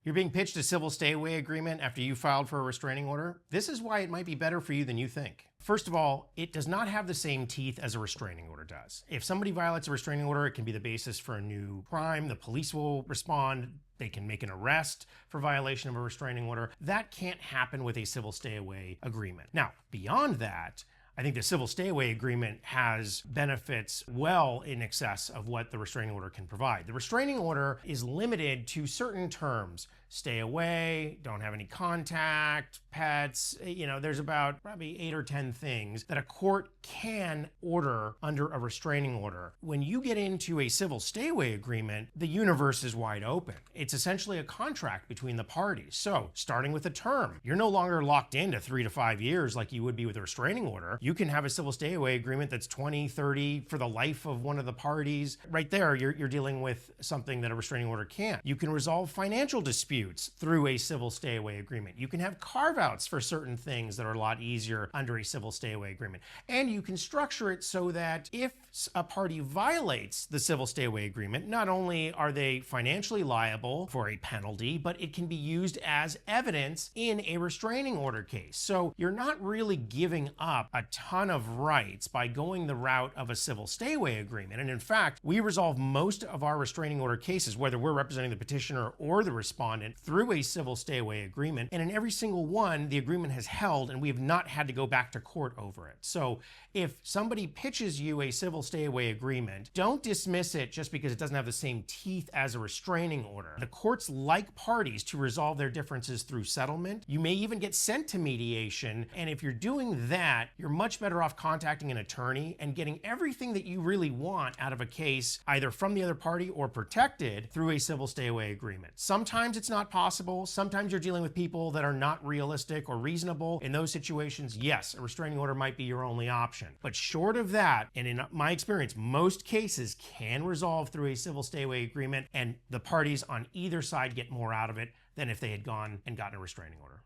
You're being pitched a civil stay-away agreement after you filed for a restraining order. This is why it might be better for you than you think. First of all, it does not have the same teeth as a restraining order does. If somebody violates a restraining order, it can be the basis for a new crime. The police will respond. They can make an arrest for violation of a restraining order. That can't happen with a civil stay-away agreement. Now, beyond that, I think the civil stay-away agreement has benefits well in excess of what the restraining order can provide. The restraining order is limited to certain terms. Stay away, don't have any contact, pets. There's about probably 8 or 10 things that a court can order under a restraining order. When you get into a civil stay-away agreement, the universe is wide open. It's essentially a contract between the parties. So, starting with a term, you're no longer locked into 3 to 5 years like you would be with a restraining order. You can have a civil stay-away agreement that's 20, 30 for the life of one of the parties. Right there, you're dealing with something that a restraining order can't. You can resolve financial disputes through a civil stay-away agreement. You can have carve-outs for certain things that are a lot easier under a civil stay-away agreement. And you can structure it so that if a party violates the civil stay-away agreement, not only are they financially liable for a penalty, but it can be used as evidence in a restraining order case. So you're not really giving up a ton of rights by going the route of a civil stay-away agreement. And in fact, we resolve most of our restraining order cases, whether we're representing the petitioner or the respondent, through a civil stay-away agreement. And in every single one, the agreement has held and we have not had to go back to court over it. So if somebody pitches you a civil stay-away agreement, don't dismiss it just because it doesn't have the same teeth as a restraining order. The courts like parties to resolve their differences through settlement. You may even get sent to mediation. And if you're doing that, you're much better off contacting an attorney and getting everything that you really want out of a case, either from the other party or protected through a civil stay-away agreement. Sometimes it's not possible. Sometimes you're dealing with people that are not realistic or reasonable. In those situations, yes, a restraining order might be your only option. But short of that, and in my experience, most cases can resolve through a civil stay-away agreement, and the parties on either side get more out of it than if they had gone and gotten a restraining order.